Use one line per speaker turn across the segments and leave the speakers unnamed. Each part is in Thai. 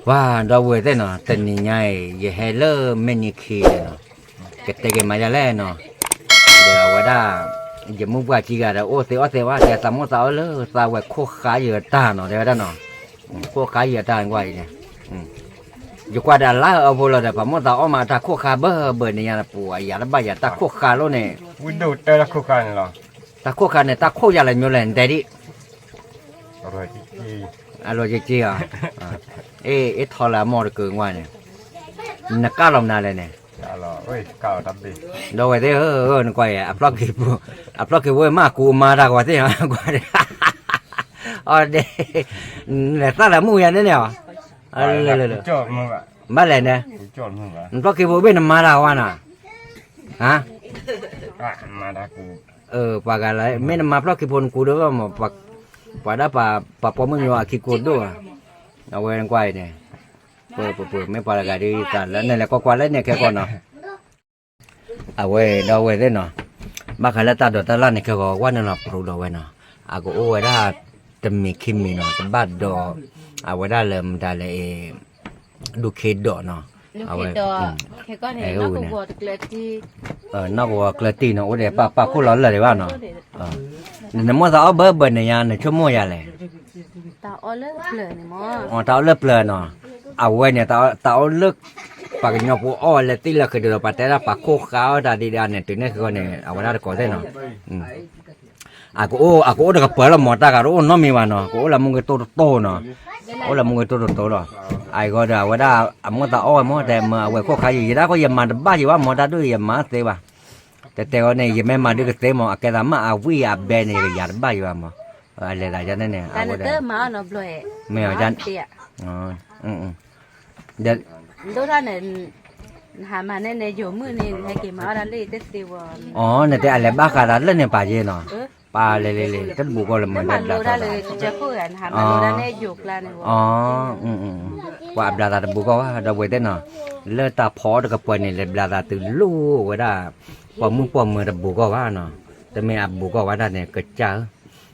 哇，到位的呢，等你伢也还了没你去的呢，给这个买下来呢，对啊，我da也没把几个的，我ว่าแต่สมมติเอาเลยสาวโคขาเยอะตาเนาะเดี๋ยวได้เนาะโคขาเยอะตากว่าอีเนี่ยอยู่กว่าดาล่าเอาโบราณแต่พอมดเอามาตาโคขาเบอร์เนี่ยนะปู่อย่าละบ่อย่าตาโคขาโลเนี่ย
วินโดว์เตอร์โคกันเหรอ
ตาโคขาเนี่ยตาโคยาละမျိုးလဲแต่ดิ
อร่อยจริง
อร่อยจริงอ่ะเอ๊ะทอละหมอดเกินว่าเนี่ยนักก้าวลำนาเลยเนี่ย
อร่อยเฮ้ยเก่าตับดี
đâu vậy thế nó quay upload cái vui mà cụ mà ra quả thế hả quả đấy đây là ta là mua nhà đấy nhở
จอดมึงอ่ะ
bắt lại nè
จอดมึงอ่ะ
upload cái vui bên mà ra quả nè hả
มาได้กู
pakai lah main mà upload cái phone cụ đó mà pada pa mình lo cái code đó đâu vậy nó quay này mấy pa là cái đi ta này là có qua lấy này cái con nào vậy đâu vậy thế nào bác hay là ta đổ ta lan này cái gọi quan nó pro đâu vậy nào cô ôi đó tầm mi kim mi nó tầm bát đó vậy đó là mình ta lại đủ khí đó nó
vậy cái con này nó cũng vừa được lệ thì
nó vừa lệ thì nó để pa cô lớn là để bao nó nên mua sao bơ bơ này nha này cho mua gì này
tao lớp lệ này mà
tao lớp lệ nó vậy này tao lớp pakai nyopo oh leti lah ke dulu patera paku kau tadi dia ane tu ni kau ni awak ada kau no aku udah kepala mota karo no mi mana aku lah mungkin to no lah mungkin to lo ai kau dah awak dah mota oh mota awak kau kayu jadi kau yang mana bah jiwa mota tu yang mana sewa tete kau ni yang memang dia ketemu akhirnya mah awi abe ni yang bah jiwa mah ada dah jadi ni
awak dah mau no bloe
meh jangan dan
đôi ra này hà mà nên này dùng mưa này hay kì máu ra lấy tết tiêu
này thì anh bác cả lên này bà gì nó bà lê tất bù coi là mình
đặt raเลยจะพูดกันhà mà đôi ra này dục là này
qua bla ra bù coi đâu vậy thế nào lên ta phó được cái quần này là bla ra từ lú vậy đó qua mưa là bù coi quá nóแต่ไม่บù coi quá đó này cực chả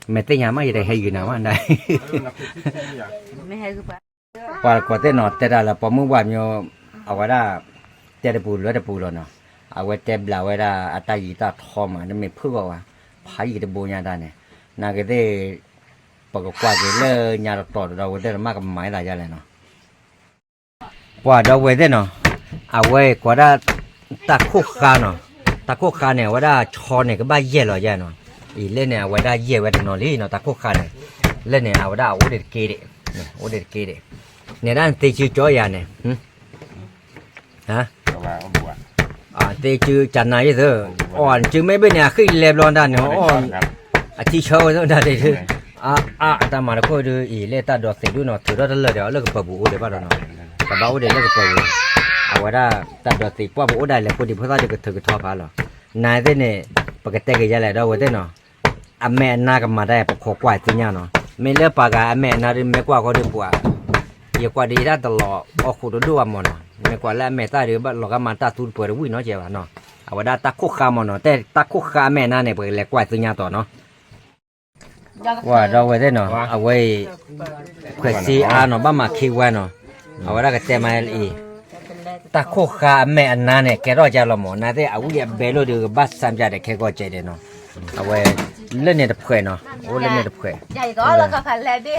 mẹ tới nhà mấy đây hay gì nào anh đây
ไม่ให้คือปะ
qua thế nào thế là qua mưa qua nhiềuเอาไว้ได้เจ้าปูแล้วแต่ปูแล้วเนาะเอาไว้เจ็บแล้วไว้ได้อัตยีตาทอมนั่นไม่เพื่อว่าพายจะบูญาได้เนี่ยน่าจะได้ปกกว่าจะเลิกญาติต่อเราได้มากกับไม้หลายอย่างเลยเนาะว่าเราไว้ได้เนาะเอาไว้กว่าได้ตะคุกคาเนาะตะคุกคาเนี่ยว่าได้ชอเนี่ยก็บ้าเย่หรอเย่เนาะอีเล่นเนี่ยไว้ได้เย่ไว้เนาะลี่เนาะตะคุกคาเนี่ยเล่นเนี่ยเอาได้โอเด็ดเกย์เนี่ยโอเด็ดเกย์เนี่ยด้านตีชื่อจ้อยเนี่ยฮะตีชื่อจันนายเถอะอ่อนชื่อไม่เป็นเนี่ยขึ้นเล็บร้อนด้านเนี่ยอ่อนที่เช่าด้านนี้คือตามมาแล้วก็ดูอีเล่ตาดอกเสียดูเนาะถือว่าเลยเดี๋ยวเลิกกับปูเดี๋ยวบ้านเราเนาะกับบ้าเดี๋ยวเลิกกับปูเอาไว้ได้ตาดอกสีป้าปูได้เลยพอดีเพราะว่าเดี๋ยวก็ถือทอผ้าหรอนายเนี่ยปกติก็จะเลยเราไว้เนาะแม่น่ากับมาได้ปกครองกว่าจริงเนาะไม่เลิกปากแม่น่าจะไม่กว่าเขาดีกว่าอย่ากว่าดีได้ตลอดออกขุดดูว่ามันไม่กว่าแล้วแม่ตาหรือบ้านเราก็มาตาตูนเปิดวิ่งเนาะเจ้าเนาะเอาไว้ได้ตาคุกคามันเนาะแต่ตาคุกคาแม่น่าเนี่ยเปิดแหลกกว่าจริงต่อเนาะว่าเราไว้ได้เนาะเอาไว้เพื่อซีอาเนาะบ้ามาคิวไว้เนาะเอาไว้ได้ก็เต็มมาอีตาคุกคาแม่อันนั้นเนี่ยแกรอจะละหมอนะแต่เอาไว้เบลล์ดูบัสซ้ำจะได้แค่ก็ใจเด่นเนาะเอาไว้เล่นเนี่ยตะเพื่อเนาะโอ้เล่นเนี่ยตะเพื่อ
ใหญ่ก็แล้วก็พันแลบี้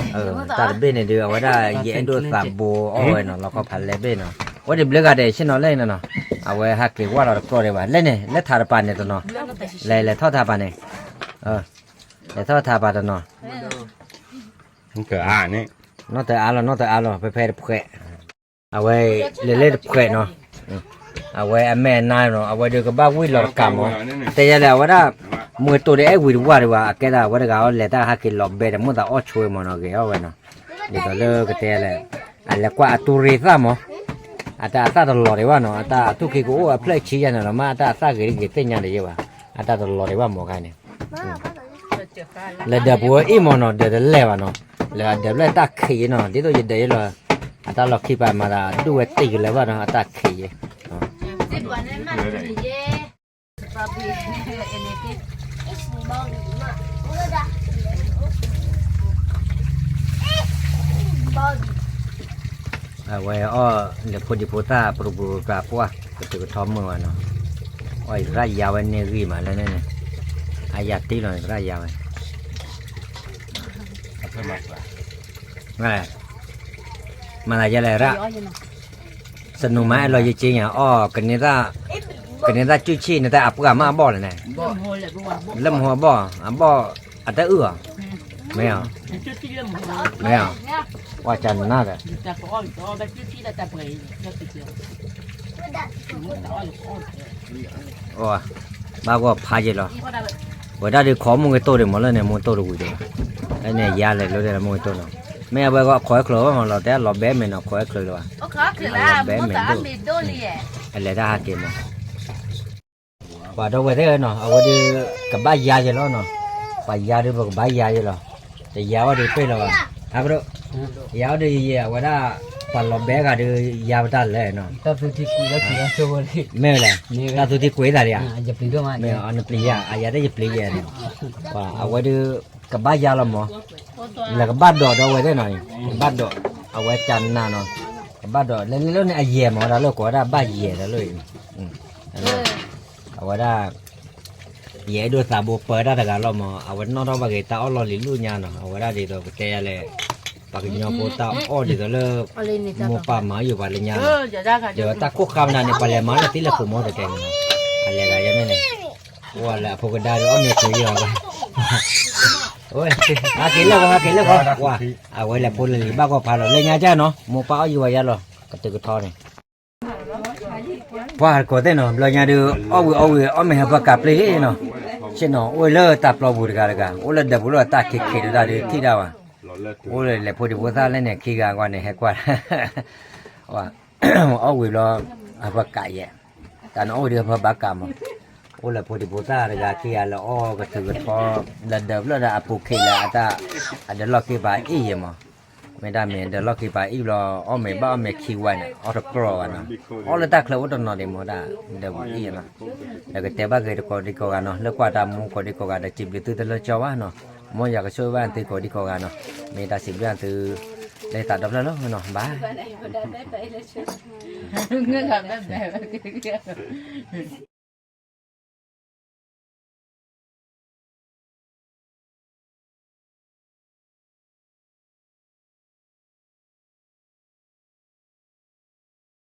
ตาเบ้เนี่ยเดือเอาไว้ได้เย็นดูสามโบเอาไว้เนาะแล้วก็พันแลบี้เนาะว่าเดี๋ยวเลือกอะไรเช่นเนาะเล่นเนาะเอาไว้ฮักเกว่าเราโปรได้ว่าเล่นเนี่ยเล่นทาร์ปานเนี่ยตัวเนาะเล่นทอดทาร์ปานเนี่ยเล่นทอดทาร์ปานตัวเนาะ
มันเกิดนี่
นอแต่อาร์ไปแพ้ตะเพื่อเอาไว้เล่นตะเพื่อเนาะเอาไว้แม่นายเนาะเอาไว้เดือกับบ้าวิ่งหลอกกำเนาะแต่ยังแล้วว่าได้มือตัวเด็กวิ่งว่าดีว่าแกได้ว่าได้ก็เล่นได้ฮักเกหลอกเบดมือตาอ้อช่วยมันเนาะแกเอาไว้เนาะเดี๋ยวเลิกก็แต่แหละอะไรกว่าตัวเรือซ้ำมั้งตาตลอดเลยว่าเนาะตาทุกขี้กูเพลย์ชี้ยันเนาะมาตาเกยเต้นยันเลยว่าตาตลอดเลยว่าหมอกันเนี่ยแล้วเดี๋ยวบัวอีมเนาะเดี๋ยวเล่ว่าเนาะแล้วเดี๋ยวเล่ตาขี้เนาะที่ตัวเดี๋ยวเลยตาหลอกขี้ไปมาตาดูตีเลยว่าเนาะตาขี้ à vậy để phụ đi phụ ta phụ phụ cả qua cái từ thom mưa nó ôi ra giàu anh này gì mà lên này ai giặt tí rồi ra giàu này này mà là giờ này ra sân nụ mai lo gì chi nhỉ cái này ta chui chi người ta áp cả mà bỏ này này lâm hoa bỏ à ta ửa mấy à mấy à qua chân nát rồi ồ ba có phá gì rồi bữa đó đi khó một cái tô được một lần này một tô được gì rồi cái này giá lại lúc đây là một cái tô nào mẹ bây giờ khỏi khởi mà lọt té lọt bé mình nó khỏi khởi rồi bé mình đâu anh lại ra kia mà và đâu vậy thế nó ở đi cả ba giá gì đó nó ba giá đi vào ba giá gì đó thì giá đi phê rồi à bro giá đi ở đó phần lọt bé cả đi giá ta lại nó
ta tu ti ku la ki so bo ni
mẹ là ta tu ti quấy lại à
ja pi do ma
mẹ anh plei à giá đấy plei à và ở đi cả ba giá lắm mà là cái bát đỏ đâu vậy thế này bát đỏ ở ngoài chân nào nó cái bát đỏ lên lúc này dẻ mà đó là có ra ba dẻ đó rồi ở ngoài đó dẻ đôi ta buộc phải ra được cái mà ở ngoài nó đâu bao cái tao lo lính luôn nha nó ở ngoài đó thì tôi cái này bao cái nhau của tao ở thì tôi là mua pa màอยู่vào lên nha giờ ta cố khám này phải làm mà là tí là phụ mua được cái này anh lại là như này qua là phụ cái đai đó mình chơi giờ ôi kỹ lắm con wow à vậy là phụ lì ba con phá rồi lên nha cha nó mua bao nhiêu vậy rồi cái từ cái thò này wow có thế nó lên nhà được ôi mình học cặp lấy nó trên nó ôi lơ tập lo bùn cả ôi lần đầu bùn ta kịch ra đi thi đâu à ôi là phụ đi phụ ta lên này khi gà qua này hay qua wow ôi lo học cải vậy ta nó ôi được học bác cả mà ôi là phụ đi phụ ta là khi là cái từ cái thò lần đầu là phụ khi là ta để lo cái bài ý màไม่ได้เดี๋ยวเราคิดไปอีกเราอ้อไม่บ้าไม่คิดไว้นะอ้อตะกรอนะอ้อเลยตาเคลื่อนตัวนั่นเองมั้งได้เดี๋ยวอีนะแล้วก็แต่บ้าเกิดก็ดีกว่าเนาะแล้วกว่าตามมุกก็ดีกว่าได้จิบหรือตื้อแต่ละเจ้าว่าเนาะมั่วอยากจะช่วยบ้านตื้อก็ดีกว่าเนาะไม่ได้สิบบ้านตื้อได้ตัดดอกแล้วเนาะบ้า
Ngưng gặp em